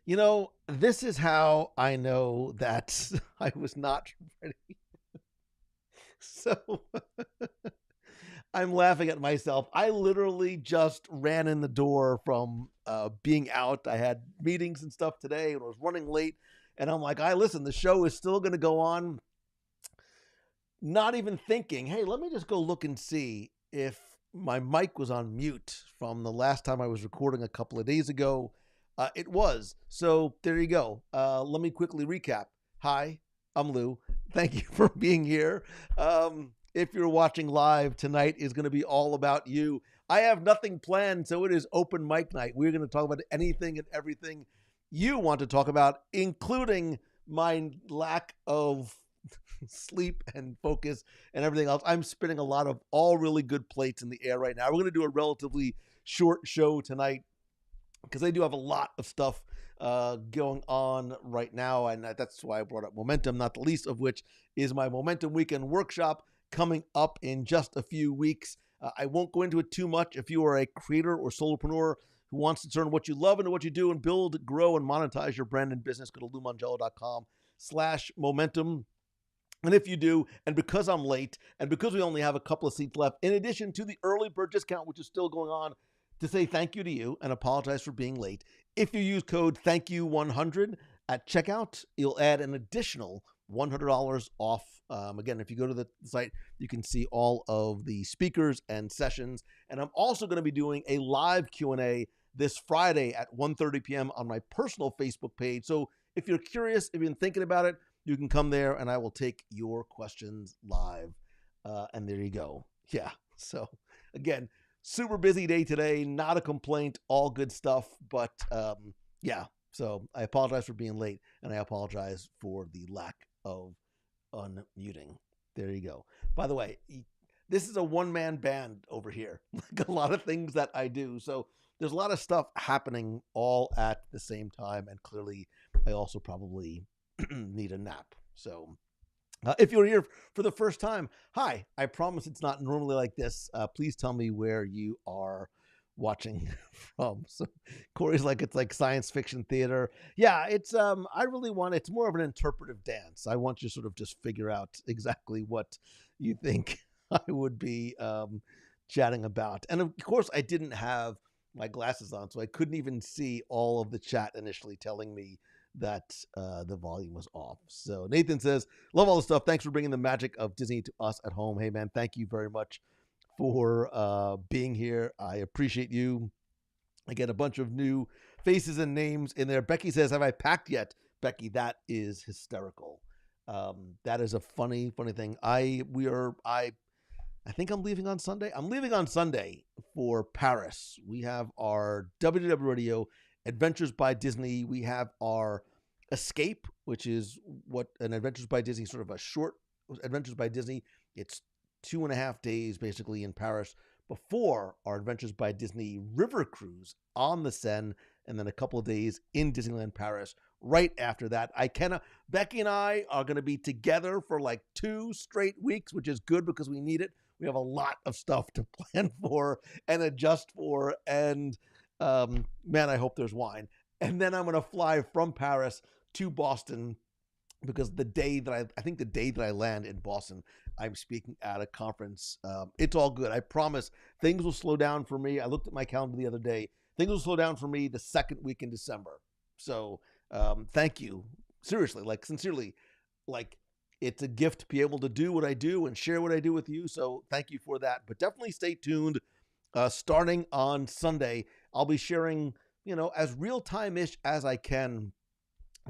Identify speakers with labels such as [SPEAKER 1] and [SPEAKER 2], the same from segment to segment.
[SPEAKER 1] This is how I know that I was not ready. So I'm laughing at myself. I literally just ran in the door from being out. I had meetings and stuff today and was running late. And I'm like, listen, the show is still going to go on. Not even thinking, hey, let me just go look and see if my mic was on mute from the last time I was recording a couple of days ago. It was. So there you go. Let me quickly recap. Hi, I'm Lou. Thank you for being here. If you're watching live, tonight is going to be all about you. I have nothing planned, so it is open mic night. We're going to talk about anything and everything you want to talk about, including my lack of sleep and focus and everything else. I'm spinning a lot of all really good plates in the air right now. We're going to do a relatively short show tonight because I do have a lot of stuff going on right now, and that's why I brought up momentum, not the least of which is my Momentum Weekend workshop coming up in just a few weeks. I won't go into it too much. If you are a creator or solopreneur who wants to turn what you love into what you do and build, grow, and monetize your brand and business, go to LouMongello.com/momentum. And if you do, and because I'm late, and because we only have a couple of seats left, in addition to the early bird discount, which is still going on, to say thank you to you and apologize for being late. If you use code THANKYOU100 at checkout, you'll add an additional $100 off. Again, if you go to the site, you can see all of the speakers and sessions. And I'm also going to be doing a live Q&A this Friday at 1:30 p.m. on my personal Facebook page. So if you're curious, if you've been thinking about it, you can come there and I will take your questions live. And there you go. Yeah. So again, super busy day today. Not a complaint. All good stuff. But yeah. So I apologize for being late, and I apologize for the lack of unmuting. There you go. By the way, this is a one-man band over here. Like a lot of things that I do. So there's a lot of stuff happening all at the same time. And clearly I also probably need a nap. So if you're here for the first time, hi. I promise it's not normally like this. Please tell me where you are watching from. So Corey's like, it's like science fiction theater. Yeah, it's I really want, it's more of an interpretive dance. I want you to sort of just figure out exactly what you think I would be chatting about. And of course I didn't have my glasses on, so I couldn't even see all of the chat initially telling me that the volume was off. So Nathan says, love all the stuff. Thanks for bringing the magic of Disney to us at home. Hey man, thank you very much for being here. I appreciate you. I get a bunch of new faces and names in there. Becky says, have I packed yet? Becky, that is hysterical. That is a funny thing. I think I'm leaving on Sunday. I'm leaving on Sunday for Paris. We have our WDW Radio Adventures by Disney. We have our Escape, which is what an Adventures by Disney, sort of a short Adventures by Disney. It's 2.5 days basically in Paris before our Adventures by Disney river cruise on the Seine, and then a couple of days in Disneyland Paris right after that. Becky and I are going to be together for like 2 straight weeks, which is good because we need it. We have a lot of stuff to plan for and adjust for, and man, I hope there's wine. And then I'm going to fly from Paris to Boston because the day that I land in Boston, I'm speaking at a conference. It's all good. I promise things will slow down for me. I looked at my calendar the other day. Things will slow down for me the second week in December. So thank you. Seriously, like sincerely, like it's a gift to be able to do what I do and share what I do with you. So thank you for that. But definitely stay tuned. Starting on Sunday, I'll be sharing, as real-time-ish as I can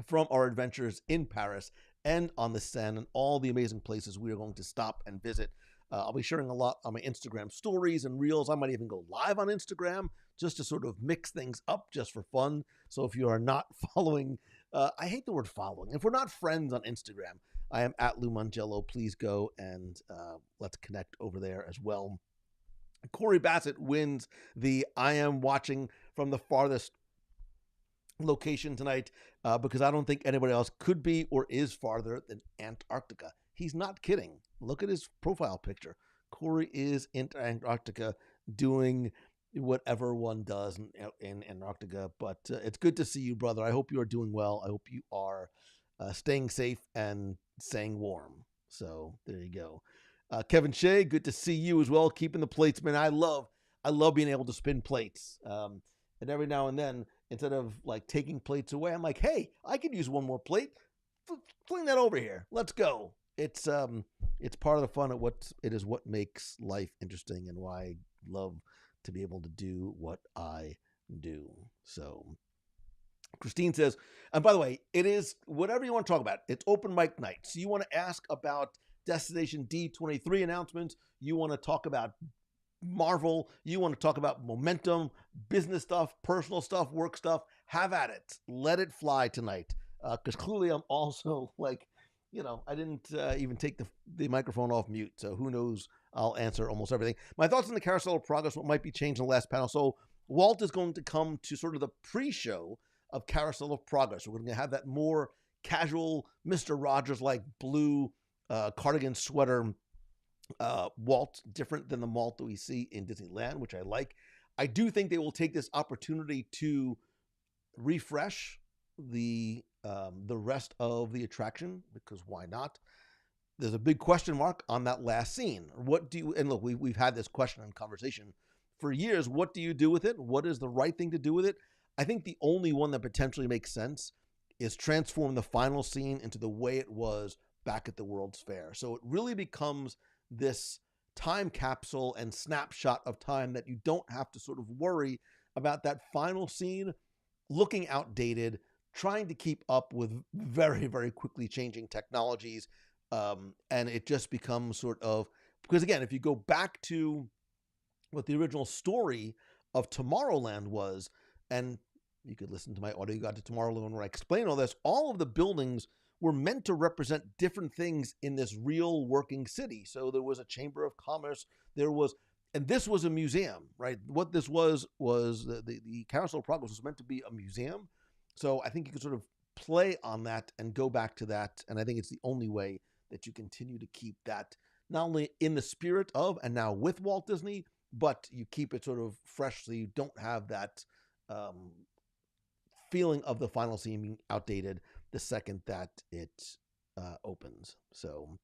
[SPEAKER 1] from our adventures in Paris and on the Seine and all the amazing places we are going to stop and visit. I'll be sharing a lot on my Instagram stories and reels. I might even go live on Instagram just to sort of mix things up just for fun. So if you are not following, I hate the word following. If we're not friends on Instagram, I am at Lou Mongello. Please go and let's connect over there as well. Corey Bassett wins the I am watching from the farthest location tonight because I don't think anybody else could be or is farther than Antarctica. He's not kidding. Look at his profile picture. Corey is in Antarctica doing whatever one does in Antarctica. But it's good to see you, brother. I hope you are doing well. I hope you are staying safe and staying warm. So there you go. Kevin Shea, good to see you as well. Keeping the plates, man. I love being able to spin plates. And every now and then, instead of like taking plates away, I'm like, hey, I could use one more plate. Fling that over here. Let's go. It's part of the fun of what makes life interesting and why I love to be able to do what I do. So Christine says, and by the way, it is whatever you want to talk about. It's open mic night. So you want to ask about Destination D23 announcements. You want to talk about Marvel. You want to talk about momentum, business stuff, personal stuff, work stuff. Have at it. Let it fly tonight. Because clearly I'm also like, I didn't even take the microphone off mute. So who knows? I'll answer almost everything. My thoughts on the Carousel of Progress, what might be changed in the last panel. So Walt is going to come to sort of the pre-show of Carousel of Progress. We're going to have that more casual Mr. Rogers-like blue cardigan sweater Walt, different than the Walt that we see in Disneyland, which I like. I do think they will take this opportunity to refresh the rest of the attraction, because why not? There's a big question mark on that last scene. What do you, and look, we've had this question and conversation for years. What do you do with it? What is the right thing to do with it? I think the only one that potentially makes sense is transform the final scene into the way it was back at the World's Fair. So it really becomes this time capsule and snapshot of time that you don't have to sort of worry about that final scene looking outdated, trying to keep up with very, very quickly changing technologies. And it just becomes sort of, because again, if you go back to what the original story of Tomorrowland was, and you could listen to my audio guide to Tomorrowland where I explain all this, all of the buildings were meant to represent different things in this real working city. So there was a Chamber of Commerce, and this was a museum, right? What this was the Carousel of Progress was meant to be a museum. So I think you could sort of play on that and go back to that. And I think it's the only way that you continue to keep that not only in the spirit of and now with Walt Disney, but you keep it sort of fresh so you don't have that feeling of the final scene being outdated the second that it opens. So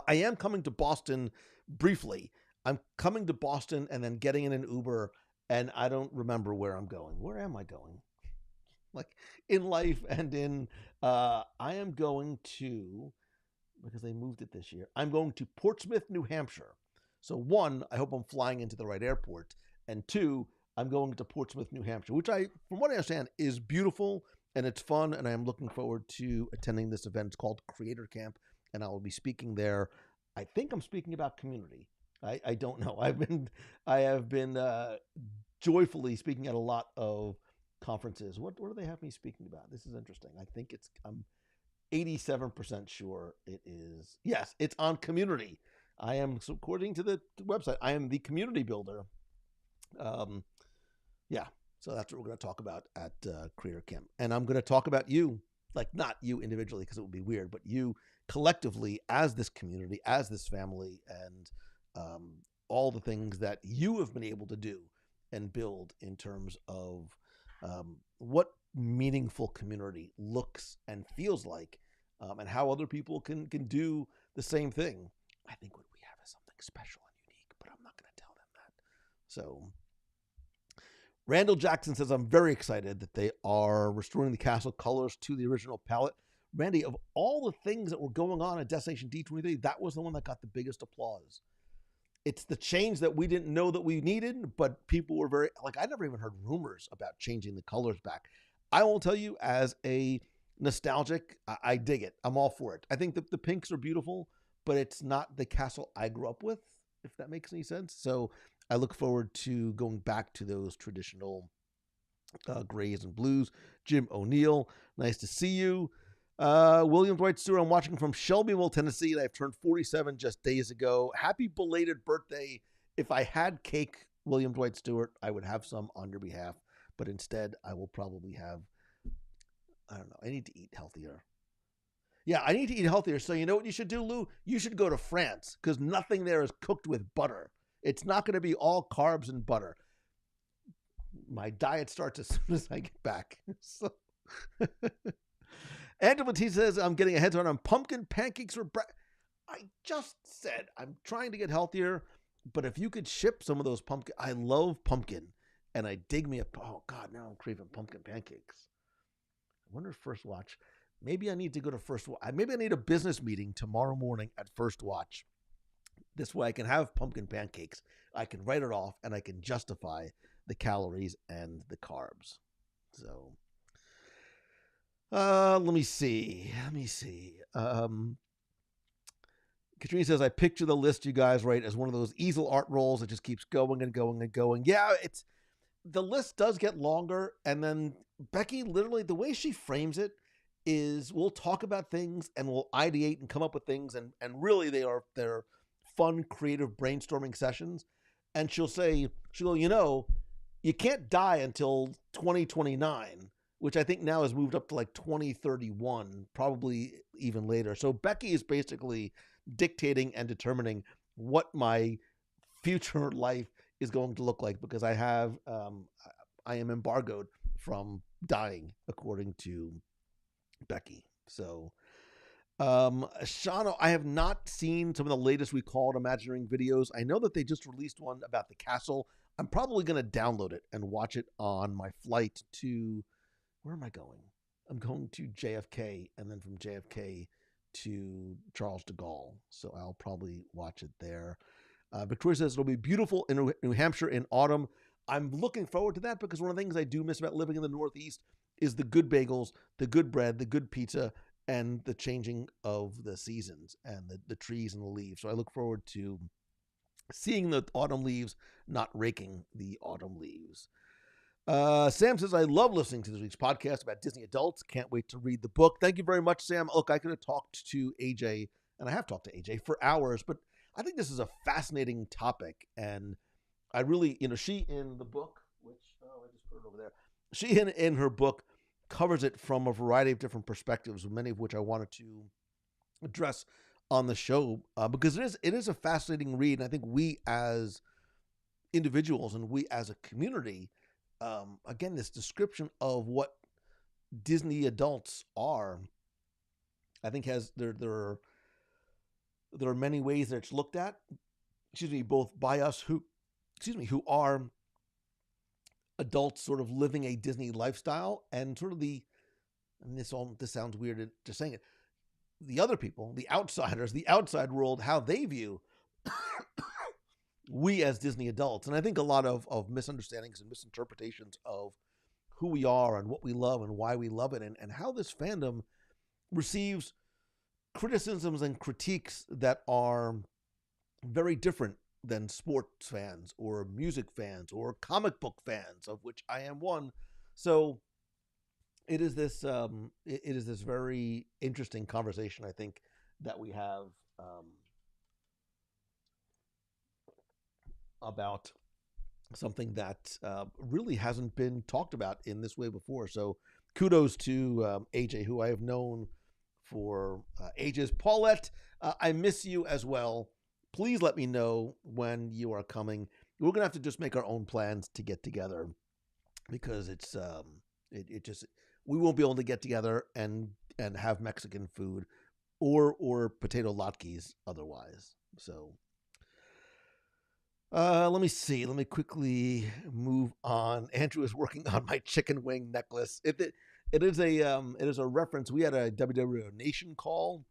[SPEAKER 1] I am coming to Boston briefly. I'm coming to Boston and then getting in an Uber, and I don't remember where I'm going. Where am I going? Like in life and in, I am going to, because they moved it this year, I'm going to Portsmouth, New Hampshire. So one, I hope I'm flying into the right airport. And two, I'm going to Portsmouth, New Hampshire, which from what I understand, is beautiful and it's fun. And I am looking forward to attending this event. It's called Creator Camp, and I will be speaking there. I think I'm speaking about community. I don't know. I have been joyfully speaking at a lot of conferences. What do they have me speaking about? This is interesting. I think I'm 87% sure it is. Yes, it's on community. I am, so according to the website, I am the community builder. Yeah, so that's what we're going to talk about at Creator Camp. And I'm going to talk about you, like not you individually because it would be weird, but you collectively as this community, as this family, and all the things that you have been able to do and build in terms of what meaningful community looks and feels like, and how other people can do the same thing. I think what we have is something special and unique, but I'm not going to tell them that. So Randall Jackson says, I'm very excited that they are restoring the castle colors to the original palette. Randy, of all the things that were going on at Destination D23, that was the one that got the biggest applause. It's the change that we didn't know that we needed, but people were very, like, I never even heard rumors about changing the colors back. I will tell you, as a nostalgic, I dig it. I'm all for it. I think the pinks are beautiful, but it's not the castle I grew up with, if that makes any sense. So I look forward to going back to those traditional grays and blues. Jim O'Neill, nice to see you. William Dwight Stewart, I'm watching from Shelbyville, Tennessee, and I've turned 47 just days ago. Happy belated birthday. If I had cake, William Dwight Stewart, I would have some on your behalf, but instead I will probably have, I don't know, I need to eat healthier. Yeah, I need to eat healthier. So you know what you should do, Lou? You should go to France, because nothing there is cooked with butter. It's not going to be all carbs and butter. my diet starts as soon as I get back. So, Angela T says, I'm getting a head start on pumpkin pancakes for breakfast. I just said I'm trying to get healthier, but if you could ship some of those pumpkin, I love pumpkin, and I dig me a, oh God, now I'm craving pumpkin pancakes. I wonder if First Watch, maybe I need to go to First Watch. Maybe I need a business meeting tomorrow morning at First Watch. This way I can have pumpkin pancakes. I can write it off, and I can justify the calories and the carbs. So, let me see. Katrina says, I picture the list you guys write as one of those easel art rolls that just keeps going and going and going. Yeah, the list does get longer, and then Becky, literally, the way she frames it is we'll talk about things and we'll ideate and come up with things, and really they're fun, creative brainstorming sessions. And she'll go, you can't die until 2029, which I think now has moved up to like 2031, probably even later. So Becky is basically dictating and determining what my future life is going to look like, because I am embargoed from dying, according to Becky. So, Shano, I have not seen some of the latest We Call It Imagineering videos. I know that they just released one about the castle. I'm probably going to download it and watch it on my flight to, where am I going? I'm going to JFK, and then from JFK to Charles de Gaulle. So I'll probably watch it there. Victoria says it'll be beautiful in New Hampshire in autumn. I'm looking forward to that, because one of the things I do miss about living in the Northeast is the good bagels, the good bread, the good pizza, and the changing of the seasons and the trees and the leaves. So I look forward to seeing the autumn leaves, not raking the autumn leaves. Sam says, I love listening to this week's podcast about Disney adults. Can't wait to read the book. Thank you very much, Sam. Look, I could have talked to AJ, and I have talked to AJ for hours, but I think this is a fascinating topic. And I really, she in the book, which, I just put it over there. She in her book covers it from a variety of different perspectives, many of which I wanted to address on the show, because it is a fascinating read. And I think we as individuals and we as a community, again, this description of what Disney adults are, I think there are many ways that it's looked at, both by us who are adults sort of living a Disney lifestyle, and sort of this sounds weird just saying it, the other people, the outsiders, the outside world, how they view we as Disney adults. And I think a lot of misunderstandings and misinterpretations of who we are and what we love and why we love it, and how this fandom receives criticisms and critiques that are very different than sports fans or music fans or comic book fans, of which I am one. So it is this very interesting conversation, I think, that we have about something that really hasn't been talked about in this way before. So kudos to AJ, who I have known for ages. Paulette, I miss you as well. Please let me know when you are coming. We're going to have to just make our own plans to get together, because it's we won't be able to get together and have Mexican food or potato latkes otherwise. So let me see. Let me quickly move on. Andrew is working on my chicken wing necklace. It is a reference. We had a WDW Nation call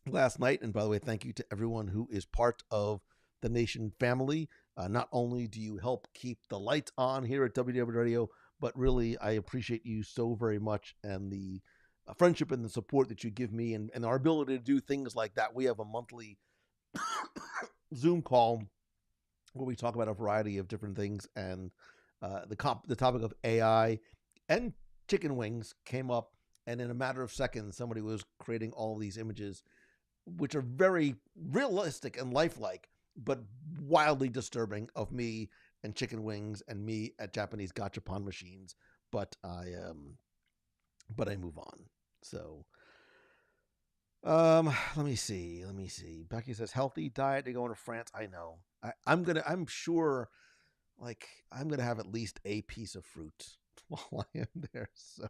[SPEAKER 1] last night, and by the way, thank you to everyone who is part of the Nation family. Not only do you help keep the lights on here at WDW Radio, but really I appreciate you so very much, and the friendship and the support that you give me, and our ability to do things like that. We have a monthly Zoom call where we talk about a variety of different things, and the topic of AI and chicken wings came up, and in a matter of seconds, somebody was creating all of these images, which are very realistic and lifelike, but wildly disturbing, of me and chicken wings and me at Japanese gachapon machines. But I move on. So, let me see. Becky says healthy diet to go into France. I know. I'm sure like I'm going to have at least a piece of fruit while I am there. So,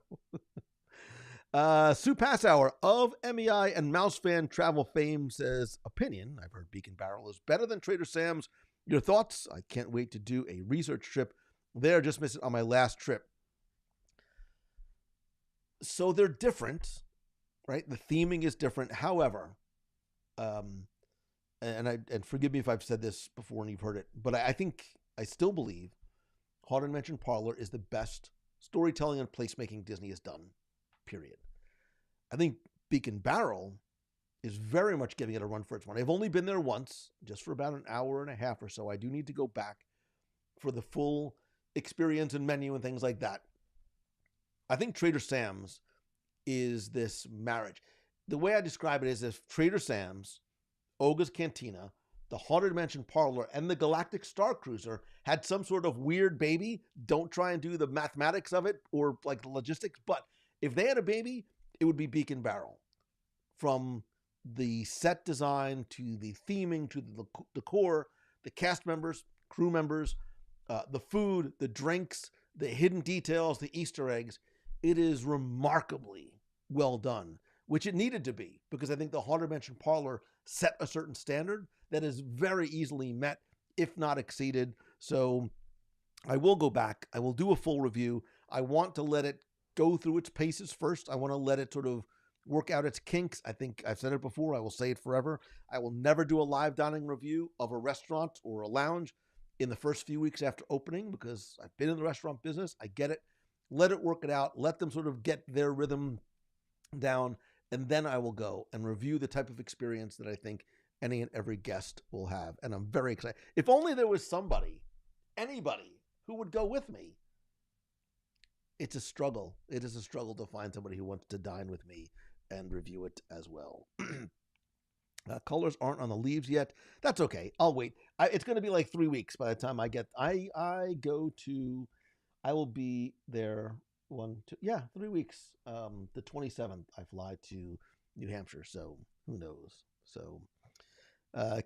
[SPEAKER 1] Sue Passauer of MEI and Mouse Fan Travel fame says, opinion, I've heard Beacon Barrel is better than Trader Sam's. Your thoughts? I can't wait to do a research trip there. Just missed it on my last trip. So they're different, right? The theming is different. However, and forgive me if I've said this before and you've heard it, but I think I still believe Haunted Mansion Parlor is the best storytelling and placemaking Disney has done, period. I think Beacon Barrel is very much giving it a run for its money. I've only been there once, just for about an hour and a half or so. I do need to go back for the full experience and menu and things like that. I think Trader Sam's is this marriage. The way I describe it is if Trader Sam's, Oga's Cantina, the Haunted Mansion Parlor, and the Galactic Star Cruiser had some sort of weird baby. Don't try and do the mathematics of it or like the logistics, but if they had a baby, it would be Beacon Barrel. From the set design to the theming to the decor, the cast members, crew members, the food, the drinks, the hidden details, the Easter eggs, it is remarkably well done, which it needed to be, because I think the Haunted Mansion Parlor set a certain standard that is very easily met, if not exceeded. So I will go back. I will do a full review. I want to let it go through its paces first. I want to let it sort of work out its kinks. I think I've said it before. I will say it forever. I will never do a live dining review of a restaurant or a lounge in the first few weeks after opening, because I've been in the restaurant business. I get it. Let it work it out. Let them sort of get their rhythm down. And then I will go and review the type of experience that I think any and every guest will have. And I'm very excited. If only there was somebody, anybody, who would go with me. It's a struggle. It is a struggle to find somebody who wants to dine with me and review it as well. Colors aren't on the leaves yet. That's okay. I'll wait. It's going to be like 3 weeks by the time I get. I will be there 3 weeks. The 27th, I fly to New Hampshire. So who knows? So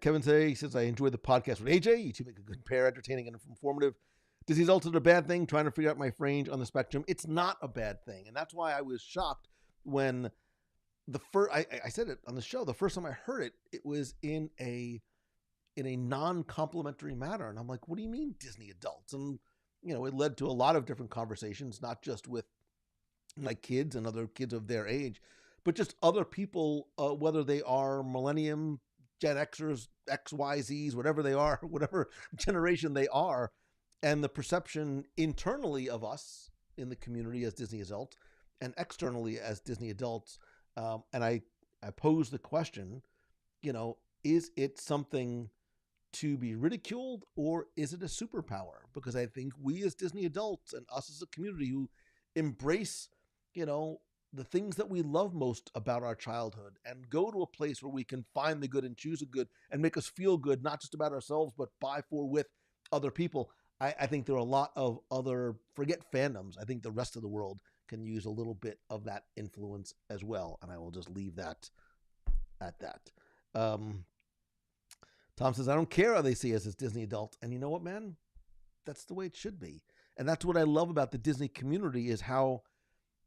[SPEAKER 1] Kevin says, I enjoy the podcast with AJ. You two make a good pair, entertaining and informative. Disease ultimate a bad thing? Trying to figure out my range on the spectrum. It's not a bad thing. And that's why I was shocked when I said it on the show. The first time I heard it, it was in a non-complimentary manner. And I'm like, what do you mean Disney adults? And, it led to a lot of different conversations, not just with my kids and other kids of their age, but just other people, whether they are Millennium, Gen Xers, XYZs, whatever they are, whatever generation they are, and the perception internally of us in the community as Disney adults and externally as Disney adults. And I pose the question, is it something to be ridiculed, or is it a superpower? Because I think we as Disney adults and us as a community who embrace, the things that we love most about our childhood and go to a place where we can find the good and choose a good and make us feel good, not just about ourselves, but by, for, with other people. I think there are a lot of other, forget fandoms. I think the rest of the world can use a little bit of that influence as well. And I will just leave that at that. Tom says, I don't care how they see us as Disney adults. And you know what, man? That's the way it should be. And that's what I love about the Disney community, is how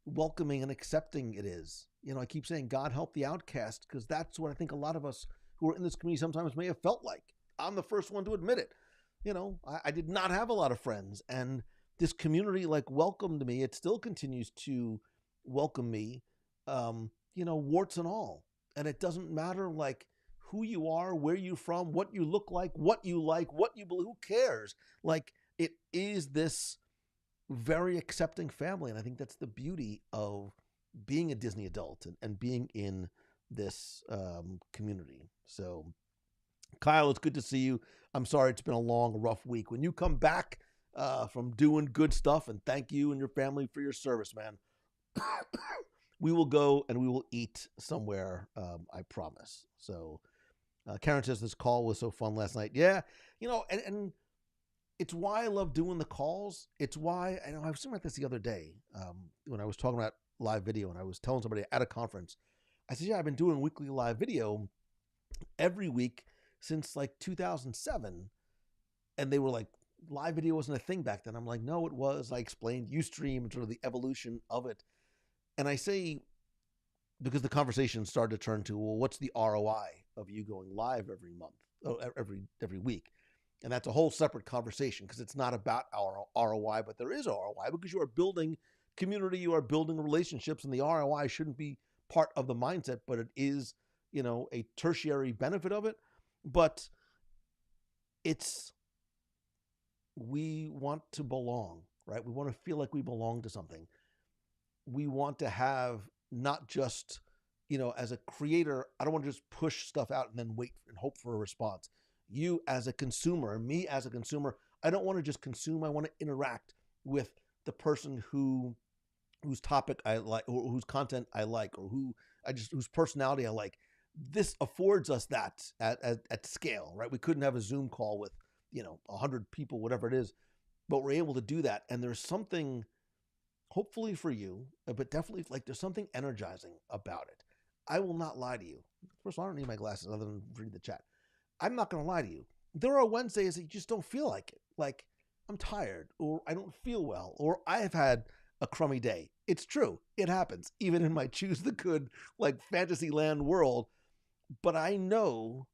[SPEAKER 1] welcoming and accepting it is. I keep saying God help the outcast, because that's what I think a lot of us who are in this community sometimes may have felt like. I'm the first one to admit it. I did not have a lot of friends, and this community welcomed me. It still continues to welcome me, warts and all. And it doesn't matter who you are, where you're from, what you look like, what you believe, who cares? It is this very accepting family. And I think that's the beauty of being a Disney adult and being in this community. So Kyle, it's good to see you. I'm sorry it's been a long, rough week. When you come back from doing good stuff, and thank you and your family for your service, man, we will go and we will eat somewhere, I promise. So Karen says this call was so fun last night. Yeah, and it's why I love doing the calls. It's why, I was talking about this the other day when I was talking about live video, and I was telling somebody at a conference. I said, yeah, I've been doing weekly live video every week since 2007. And they were like, live video wasn't a thing back then. I'm like, no, it was. I explained Ustream and sort of the evolution of it. And I say, because the conversation started to turn to, well, what's the ROI of you going live every month, every week? And that's a whole separate conversation, because it's not about our ROI, but there is ROI because you are building community, you are building relationships, and the ROI shouldn't be part of the mindset, but it is, a tertiary benefit of it. But we want to belong, right? We want to feel like we belong to something. We want to have not just, as a creator, I don't want to just push stuff out and then wait and hope for a response. You as a consumer, me as a consumer, I don't want to just consume. I want to interact with the person whose topic I like, or whose content I like, or whose personality I like. This affords us that at scale, right? We couldn't have a Zoom call with 100 people, whatever it is, but we're able to do that. And there's something, hopefully for you, but definitely there's something energizing about it. I will not lie to you. First of all, I don't need my glasses other than read the chat. I'm not going to lie to you. There are Wednesdays that you just don't feel like it. Like, I'm tired, or I don't feel well, or I have had a crummy day. It's true. It happens, even in my choose the good, Fantasyland world. But I know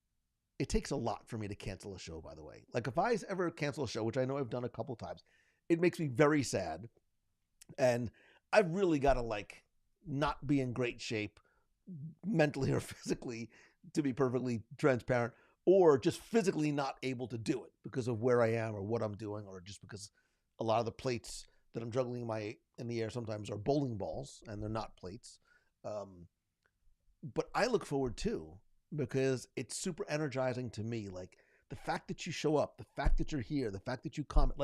[SPEAKER 1] it takes a lot for me to cancel a show, by the way. If I ever cancel a show, which I know I've done a couple times, it makes me very sad. And I've really got to not be in great shape mentally or physically, to be perfectly transparent, or just physically not able to do it because of where I am or what I'm doing, or just because a lot of the plates that I'm juggling in the air sometimes are bowling balls and they're not plates. But I look forward too, because it's super energizing to me. The fact that you show up, the fact that you're here, the fact that you comment,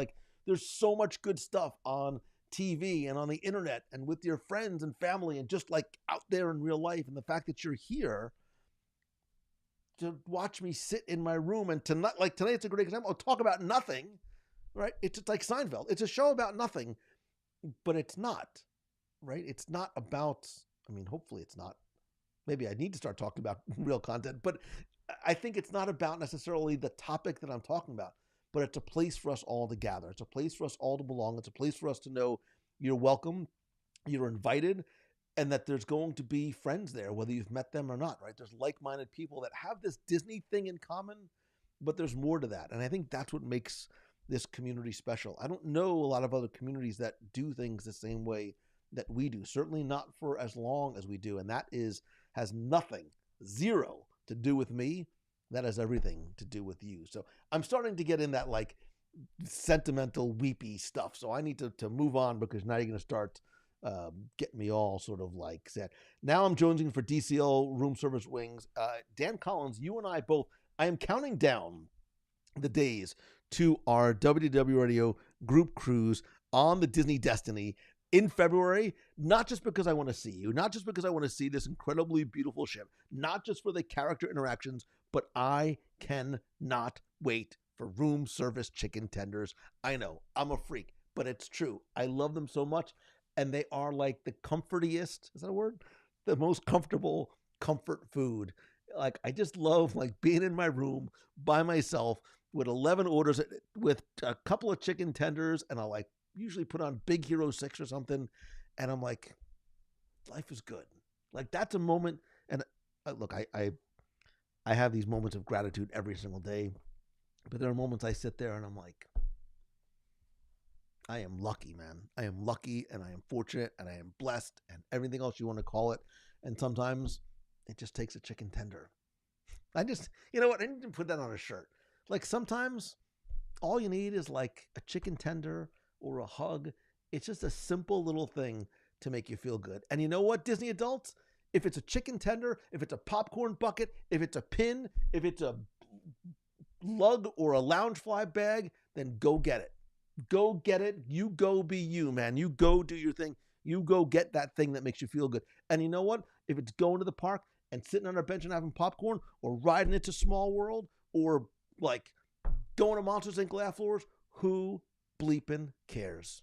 [SPEAKER 1] there's so much good stuff on TV and on the internet and with your friends and family and just out there in real life. And the fact that you're here to watch me sit in my room, and tonight, it's a great example. I'll talk about nothing, right? It's just like Seinfeld. It's a show about nothing, but it's not, right? It's not about, hopefully it's not. Maybe I need to start talking about real content, but I think it's not about necessarily the topic that I'm talking about, but it's a place for us all to gather. It's a place for us all to belong. It's a place for us to know you're welcome, you're invited, and that there's going to be friends there, whether you've met them or not, right? There's like-minded people that have this Disney thing in common, but there's more to that. And I think that's what makes this community special. I don't know a lot of other communities that do things the same way that we do, certainly not for as long as we do. And that has nothing, zero to do with me. That has everything to do with you. So I'm starting to get in that sentimental, weepy stuff. So I need to move on, because now you're going to start getting me all sort of sad. Now I'm jonesing for DCL room service wings. Dan Collins, you and I both, I am counting down the days to our WDW Radio group cruise on the Disney Destiny in February, not just because I want to see you, not just because I want to see this incredibly beautiful ship, not just for the character interactions, but I cannot wait for room service chicken tenders. I know, I'm a freak, but it's true. I love them so much, and they are the comfortiest, is that a word? The most comfortable comfort food. I just love being in my room by myself with 11 orders, with a couple of chicken tenders, and I'll usually put on Big Hero 6 or something, and I'm life is good. That's a moment. And look, I have these moments of gratitude every single day, but there are moments I sit there and I'm I am lucky, man. I am lucky, and I am fortunate, and I am blessed, and everything else you want to call it. And sometimes it just takes a chicken tender. I just, you know what? I need to put that on a shirt. Sometimes all you need is a chicken tender or a hug. It's just a simple little thing to make you feel good. And you know what, Disney adults? If it's a chicken tender, if it's a popcorn bucket, if it's a pin, if it's a lug or a Loungefly bag, then go get it. Go get it. You go be you, man. You go do your thing. You go get that thing that makes you feel good. And you know what? If it's going to the park and sitting on our bench and having popcorn, or riding it to Small World, or going to Monsters Inc. Laugh Floors, who bleeping cares?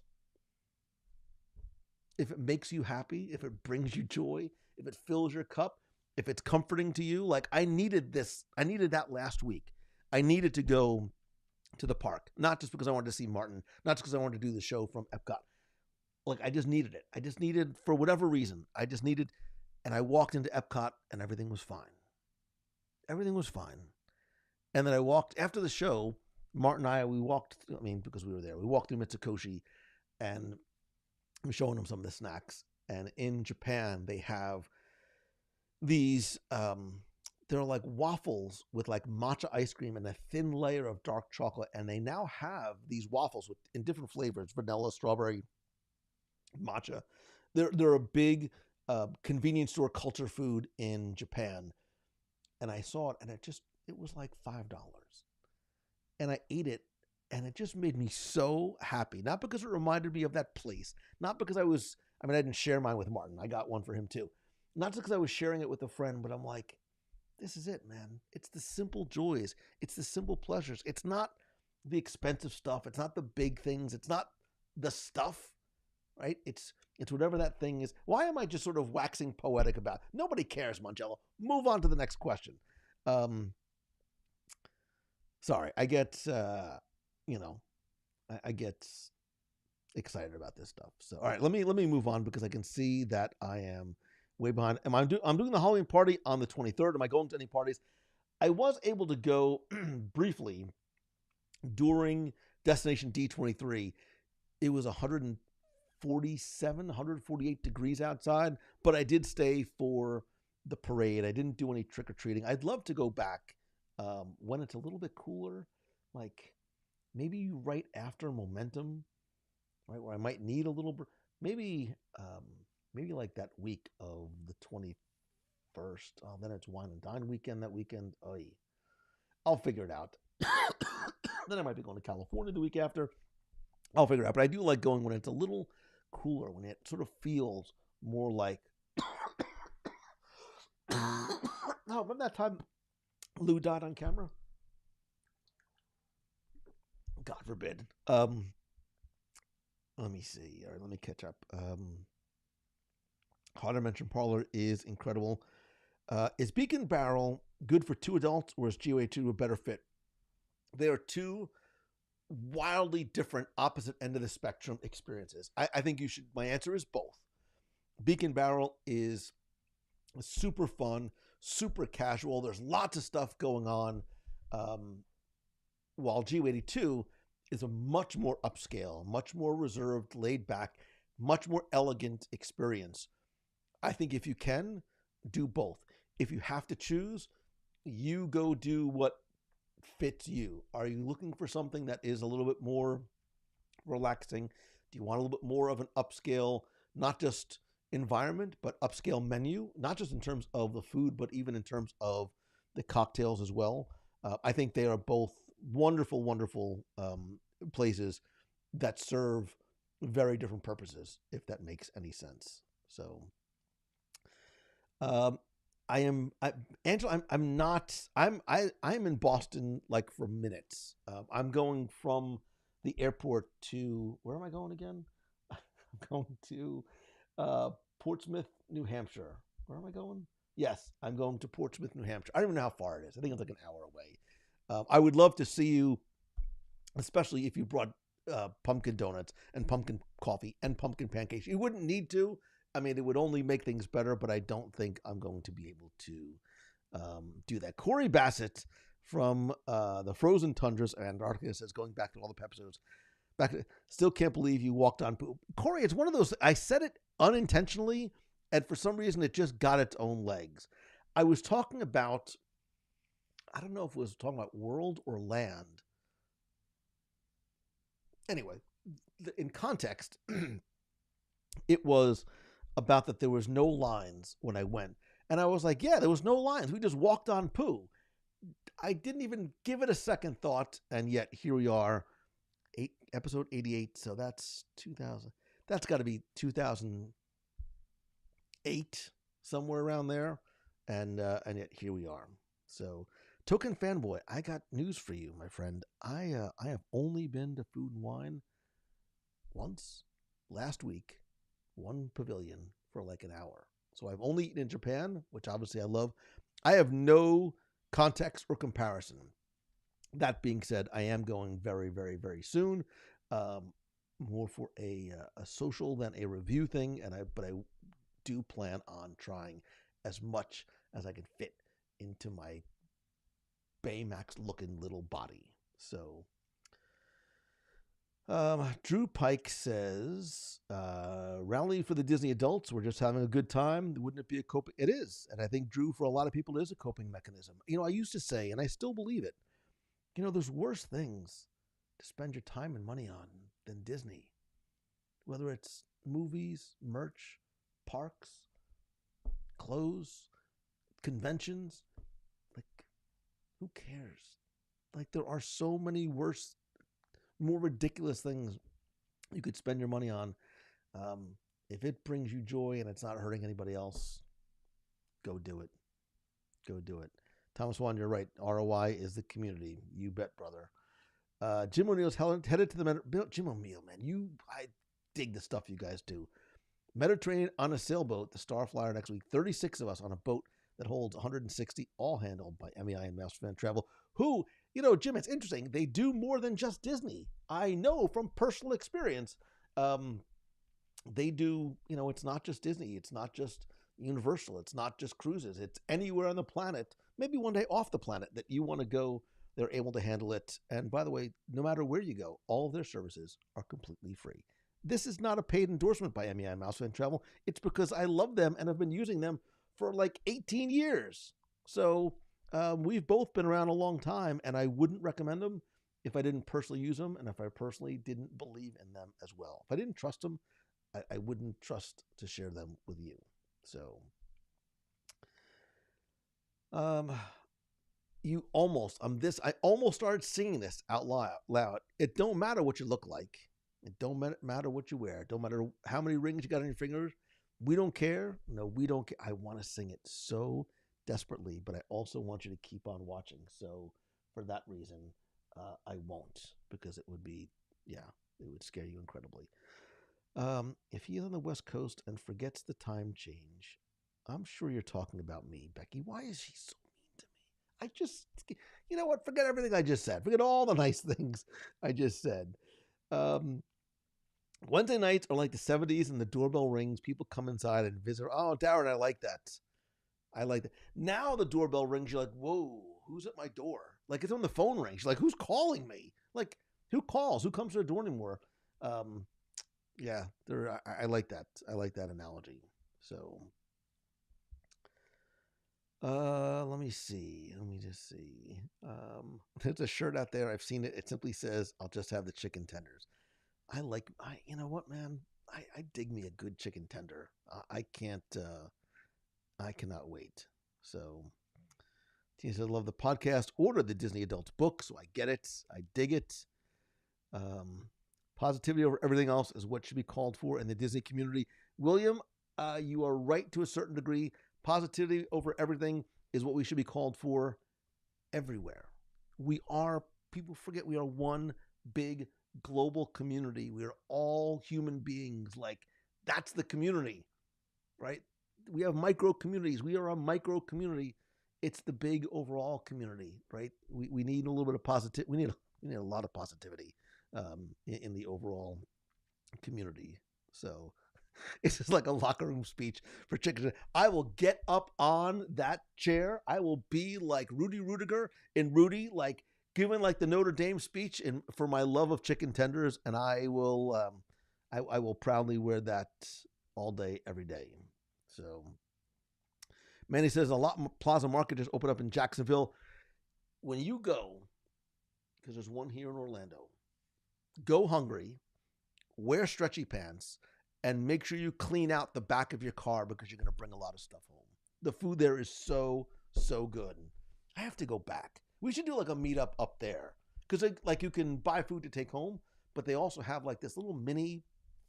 [SPEAKER 1] If it makes you happy, if it brings you joy, if it fills your cup, if it's comforting to you, I needed this. I needed that last week. I needed to go to the park, not just because I wanted to see Martin, not just because I wanted to do the show from Epcot. Like, I just needed it. I just needed, for whatever reason, and I walked into Epcot and everything was fine. Everything was fine. And then I walked, after the show, Martin and I, we walked, because we were there, we walked through Mitsukoshi and I'm showing them some of the snacks. And in Japan, they have these, they're like waffles with like matcha ice cream and a thin layer of dark chocolate. And they now have these waffles in different flavors, vanilla, strawberry, matcha. They're a big convenience store culture food in Japan. And I saw it and it was like $5. And I ate it and it just made me so happy. Not because it reminded me of that place. Not because I didn't share mine with Martin. I got one for him too. Not just because I was sharing it with a friend, but I'm like, this is it, man. It's the simple joys. It's the simple pleasures. It's not the expensive stuff. It's not the big things. It's not the stuff, right? It's whatever that thing is. Why am I just sort of waxing poetic about it? Nobody cares, Mongello. Move on to the next question. Sorry, I get, I get excited about this stuff. So, all right, let me move on because I can see that I am way behind. I'm doing the Halloween party on the 23rd. Am I going to any parties? I was able to go briefly during Destination D23. It was 148 degrees outside, but I did stay for the parade. I didn't do any trick-or-treating. I'd love to go back when it's a little bit cooler, like maybe right after Momentum, right, where I might need a little bit, maybe like that week of the 21st. Oh, then it's Wine and Dine weekend that weekend. Oy. I'll figure it out. Then I might be going to California the week after. I'll figure it out. But I do like going when it's a little cooler, when it sort of feels more like remember that time Lou died on camera? God forbid. Let me see. All right, let me catch up. Haunted Mansion Parlor is incredible. Is Beacon Barrel good for two adults, or is GOA2 a better fit? They are two wildly different, opposite end of the spectrum experiences. I think you should. My answer is both. Beacon Barrel is super fun, super casual. There's lots of stuff going on. While GO82 is a much more upscale, much more reserved, laid back, much more elegant experience. I think if you can, do both. If you have to choose, you go do what fits you. Are you looking for something that is a little bit more relaxing? Do you want a little bit more of an upscale, not just environment, but upscale menu, not just in terms of the food, but even in terms of the cocktails as well? I think they are both wonderful, wonderful places that serve very different purposes, if that makes any sense. So, Angela, I'm in Boston like for minutes. I'm going from the airport to, where am I going again? I'm going to Portsmouth, New Hampshire. Where am I going? Yes, I'm going to Portsmouth, New Hampshire. I don't even know how far it is. I think it's like an hour away. I would love to see you, especially if you brought pumpkin donuts and pumpkin coffee and pumpkin pancakes. You wouldn't need to. I mean, it would only make things better, but I don't think I'm going to be able to do that. Corey Bassett from the Frozen Tundras of Antarctica says, going back to all the episodes, still can't believe you walked on poop. Corey, it's one of those, I said it unintentionally, and for some reason it just got its own legs. I was talking about, I don't know if it was talking about world or land. Anyway, in context, it was about that there was no lines when I went. And I was like, yeah, there was no lines. We just walked on poo. I didn't even give it a second thought. And yet here we are, episode 88. So that's 2000. That's got to be 2008, somewhere around there. And yet here we are. So, Token Fanboy, I got news for you, my friend. I have only been to Food and Wine once, last week, one pavilion for like an hour. So I've only eaten in Japan, which obviously I love. I have no context or comparison That being said, I am going very, very, very soon. More for a social than a review thing, but I do plan on trying as much as I can fit into my Baymax looking little body. So, Drew Pike says, rally for the Disney adults. We're just having a good time. Wouldn't it be a coping? It is. And I think, Drew, for a lot of people, is a coping mechanism. I used to say, and I still believe it, there's worse things to spend your time and money on than Disney. Whether it's movies, merch, parks, clothes, conventions. Like, who cares? Like, there are so many worse, more ridiculous things you could spend your money on. If it brings you joy and it's not hurting anybody else, go do it. Go do it. Thomas Wan, you're right. ROI is the community. You bet, brother. Jim O'Neill's headed to the Jim O'Neill, man. I dig the stuff you guys do. Mediterranean on a sailboat, the Starflyer next week. 36 of us on a boat that holds 160, all handled by MEI and Master Fan Travel, who, Jim, it's interesting. They do more than just Disney. I know from personal experience. They do, it's not just Disney. It's not just Universal. It's not just cruises. It's anywhere on the planet, maybe one day off the planet that you want to go. They're able to handle it. And by the way, no matter where you go, all of their services are completely free. This is not a paid endorsement by MEI Mouse Fan Travel. It's because I love them and have been using them for like 18 years. So we've both been around a long time, and I wouldn't recommend them if I didn't personally use them and if I personally didn't believe in them as well. If I didn't trust them, I wouldn't trust to share them with you. So I almost started singing this out loud. It don't matter what you look like. It don't matter what you wear. It don't matter how many rings you got on your fingers. We don't care. No, we don't care. I want to sing it so desperately, but I also want you to keep on watching. So for that reason, I won't, because it would scare you incredibly. If he's on the West Coast and forgets the time change, I'm sure you're talking about me, Becky. Why is she so mean to me? I just, you know what? Forget everything I just said. Forget all the nice things I just said. Wednesday nights are like the 70s and the doorbell rings. People come inside and visit. Oh, Darren, I like that. I like that. Now the doorbell rings. You're like, whoa, who's at my door? Like, it's when the phone rings. You're like, who's calling me? Like, who calls? Who comes to the door anymore? Yeah, I like that. I like that analogy. So, let me see. Let me just see. There's a shirt out there. I've seen it. It simply says, "I'll just have the chicken tenders." You know what, man? I dig me a good chicken tender. I cannot wait. So, he said, love the podcast. Order the Disney Adults book, so I get it. I dig it. Positivity over everything else is what should be called for in the Disney community. William, you are right to a certain degree. Positivity over everything is what we should be called for everywhere. People forget we are one big global community. We are all human beings. Like, that's the community, right? We have micro communities. We are a micro community. It's the big overall community, right? We need a little bit of positivity. We need a lot of positivity in the overall community. So it's just like a locker room speech for chicken. I will get up on that chair. I will be like Rudy Rudiger in Rudy, like giving like the Notre Dame speech for my love of chicken tenders, and I will proudly wear that all day, every day. So Manny says a lot Plaza Market just opened up in Jacksonville. When you go, because there's one here in Orlando, go hungry, wear stretchy pants, and make sure you clean out the back of your car because you're going to bring a lot of stuff home. The food there is so, so good. I have to go back. We should do like a meetup up there because like you can buy food to take home, but they also have like this little mini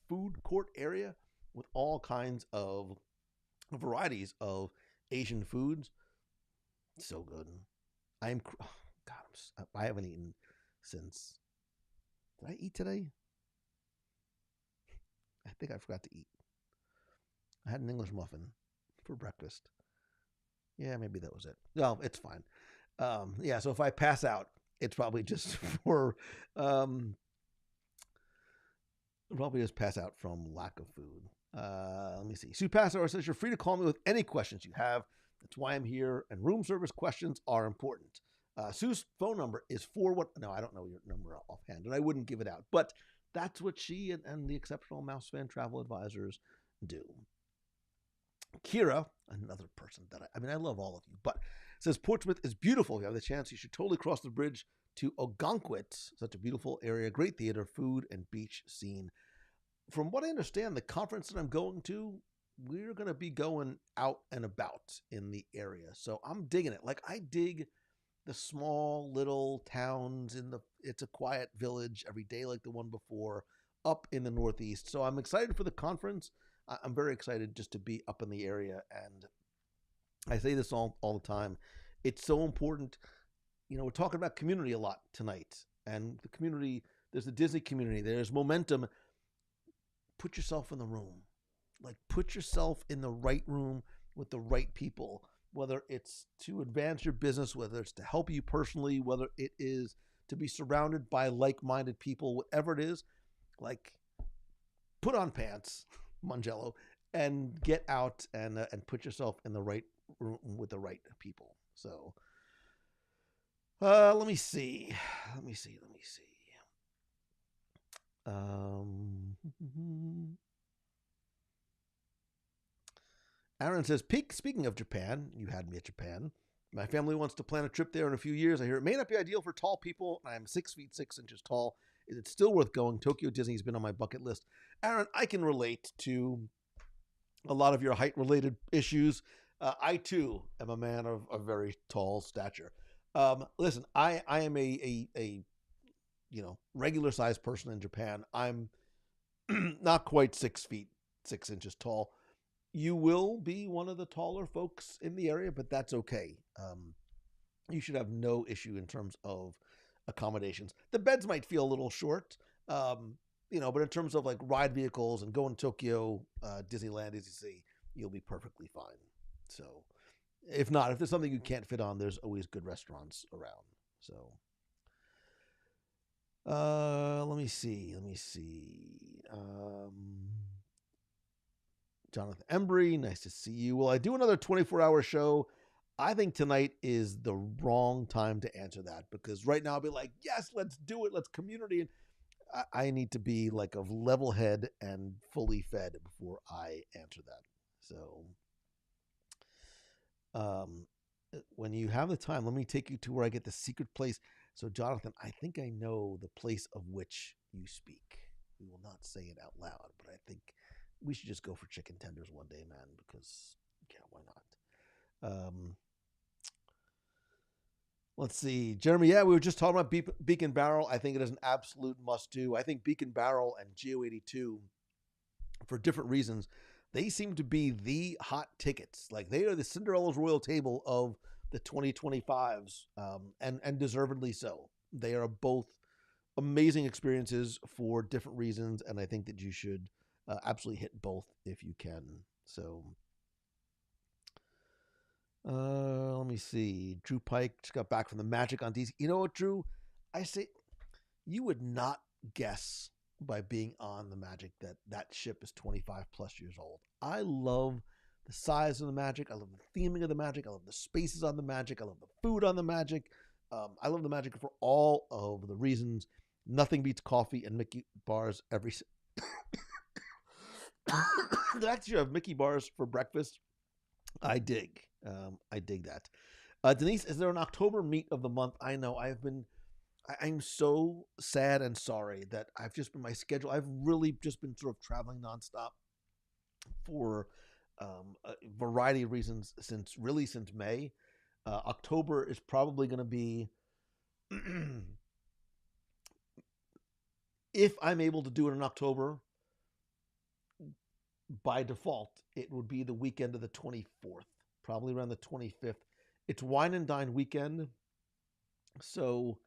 [SPEAKER 1] food court area with all kinds of varieties of Asian foods. So good. I haven't eaten since. Did I eat today? I think I forgot to eat. I had an English muffin for breakfast. Yeah, maybe that was it. No, it's fine. So if I pass out, It's probably just for probably just pass out from lack of food. Let me see. Sue Passauer says you're free to call me with any questions you have. That's why I'm here. And room service questions are important. Sue's phone number is for what? No, I don't know your number offhand, and I wouldn't give it out. But that's what she and the Exceptional Mouse Fan Travel Advisors do. Kira, another person that I love all of you, but says Portsmouth is beautiful. If you have the chance, you should totally cross the bridge to Ogunquit. Such a beautiful area, great theater, food, and beach scene. From what I understand, the conference that I'm going to, we're going to be going out and about in the area. So I'm digging it. Like, I dig the small little towns it's a quiet village every day like the one before up in the Northeast. So I'm excited for the conference. I'm very excited just to be up in the area. And I say this all the time. It's so important. We're talking about community a lot tonight. And the community, there's the Disney community. There's momentum. Put yourself in the room. Like, put yourself in the right room with the right people, whether it's to advance your business, whether it's to help you personally, whether it is to be surrounded by like-minded people, whatever it is. Like, put on pants, Mangello, and get out and put yourself in the right room with the right people. So, let me see. Aaron says, speaking of Japan, you had me at Japan. My family wants to plan a trip there in a few years. I hear it may not be ideal for tall people. I'm 6 feet 6 inches tall. Is it still worth going? Tokyo Disney's been on my bucket list. Aaron, I can relate to a lot of your height-related issues. I, too, am a man of a very tall stature. Listen, I am a regular-sized person in Japan. I'm not quite 6 feet 6 inches tall. You will be one of the taller folks in the area, but that's okay. You should have no issue in terms of accommodations. The beds might feel a little short, but in terms of like ride vehicles and going to Tokyo, Disneyland, as you see, you'll be perfectly fine. So if there's something you can't fit on, there's always good restaurants around. So let me see. Jonathan Embry, nice to see you. Will I do another 24-hour show? I think tonight is the wrong time to answer that, because right now I'll be like, yes, let's do it. Let's community. And I need to be like of level head and fully fed before I answer that. So when you have the time, let me take you to where I get the secret place. So Jonathan, I think I know the place of which you speak. We will not say it out loud, but I think we should just go for chicken tenders one day, man, because, yeah, why not? Let's see. Jeremy, yeah, we were just talking about Beacon Barrel. I think it is an absolute must-do. I think Beacon Barrel and Geo82, for different reasons, they seem to be the hot tickets. Like, they are the Cinderella's Royal Table of the 2025s, and deservedly so. They are both amazing experiences for different reasons, and I think that you should absolutely hit both if you can. So, let me see. Drew Pike just got back from the Magic on DC. You know what, Drew? I say you would not guess by being on the Magic that ship is 25 plus years old. I love the size of the Magic. I love the theming of the Magic. I love the spaces on the Magic. I love the food on the Magic. I love the Magic for all of the reasons. Nothing beats coffee and Mickey bars every. The fact that you have Mickey bars for breakfast, I dig. I dig that. Denise, is there an October meet of the month? I know I'm so sad and sorry that I've just been my schedule. I've really just been sort of traveling nonstop for a variety of reasons since May. October is probably going to be, if I'm able to do it in October, by default, it would be the weekend of the 24th, probably around the 25th. It's Wine and Dine weekend, so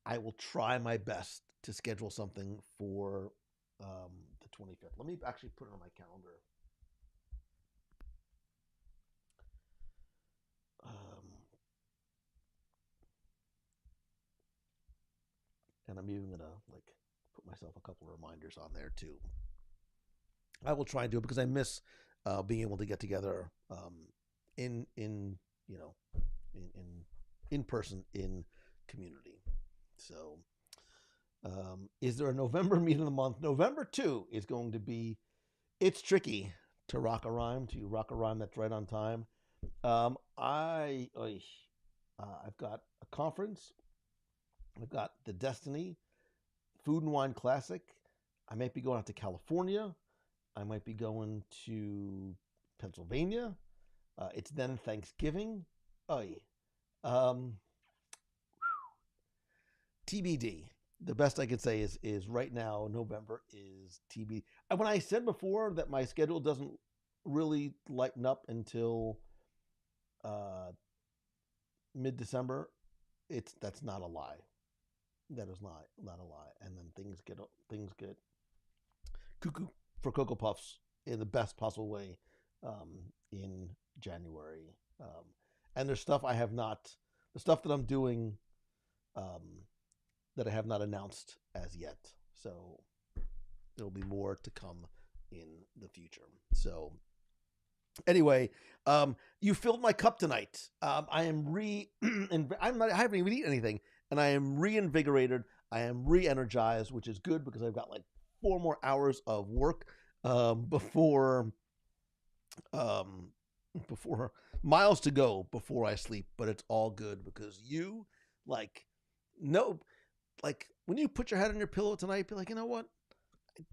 [SPEAKER 1] I will try my best to schedule something for the 25th. Let me actually put it on my calendar. I'm even gonna like put myself a couple of reminders on there too. I will try and do it because I miss being able to get together in you know in person in community. So, is there a November meet of the month? November 2 is going to be. It's tricky to rock a rhyme that's right on time. I've got a conference. I've got the Destiny Food and Wine Classic. I might be going out to California. I might be going to Pennsylvania. It's then Thanksgiving. TBD. The best I could say is right now November is TBD. When I said before that my schedule doesn't really lighten up until mid-December, that's not a lie. That is not a lie. And then things get cuckoo for Cocoa Puffs in the best possible way in January. And there's stuff the stuff that I'm doing that I have not announced as yet. So there'll be more to come in the future. So anyway, you filled my cup tonight. I haven't even eaten anything, and I am reinvigorated. I am re-energized, which is good because I've got like 4 more hours of work before miles to go before I sleep. But it's all good because you when you put your head on your pillow tonight, be like, you know what?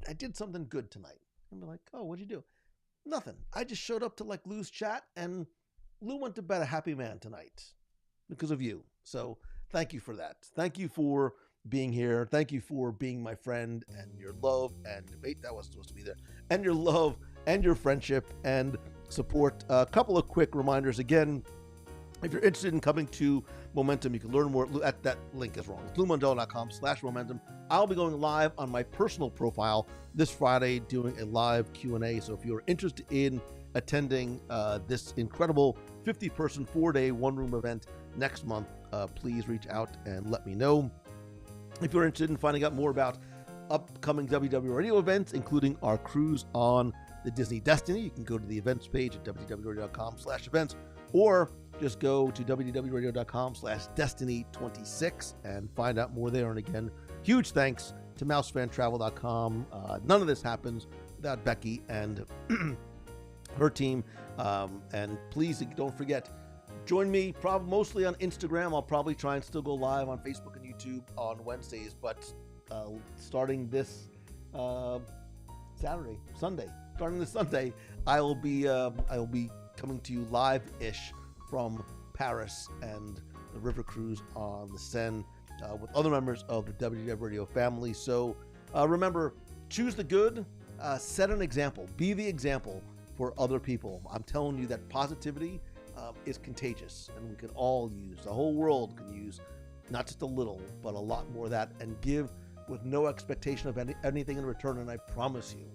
[SPEAKER 1] I did something good tonight. And be like, oh, what'd you do? Nothing. I just showed up to like Lou's chat, and Lou went to bed a happy man tonight because of you. So thank you for that. Thank you for being here. Thank you for being my friend and your love and wait, that wasn't supposed to be there. And your love and your friendship and support. A couple of quick reminders again. If you're interested in coming to Momentum, you can learn more at that link is wrong. LouMondella.com/momentum. I'll be going live on my personal profile this Friday doing a live Q&A. So if you're interested in attending this incredible 50-person 4-day one-room event next month, please reach out and let me know. If you're interested in finding out more about upcoming WDW radio events, including our cruise on the Disney Destiny, you can go to the events page at wdwradio.com/events, or just go to www.radio.com/destiny26 and find out more there. And again, huge thanks to mousefantravel.com. None of this happens without Becky and her team. And please don't forget, join me probably mostly on Instagram. I'll probably try and still go live on Facebook and YouTube on Wednesdays, but starting this Sunday, I will be coming to you live-ish from Paris and the river cruise on the Seine with other members of the WDW Radio family. So remember, choose the good, set an example, be the example for other people. I'm telling you that positivity is contagious, and we can all use, the whole world can use not just a little, but a lot more of that, and give with no expectation of anything in return. And I promise you,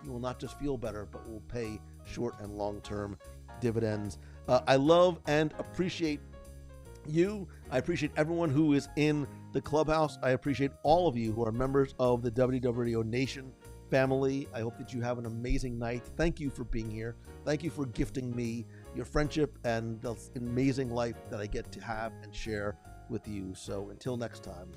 [SPEAKER 1] you will not just feel better, but will pay short and long-term dividends. I love and appreciate you. I appreciate everyone who is in the clubhouse. I appreciate all of you who are members of the WDW Radio Nation family. I hope that you have an amazing night. Thank you for being here. Thank you for gifting me your friendship and the amazing life that I get to have and share with you. So until next time,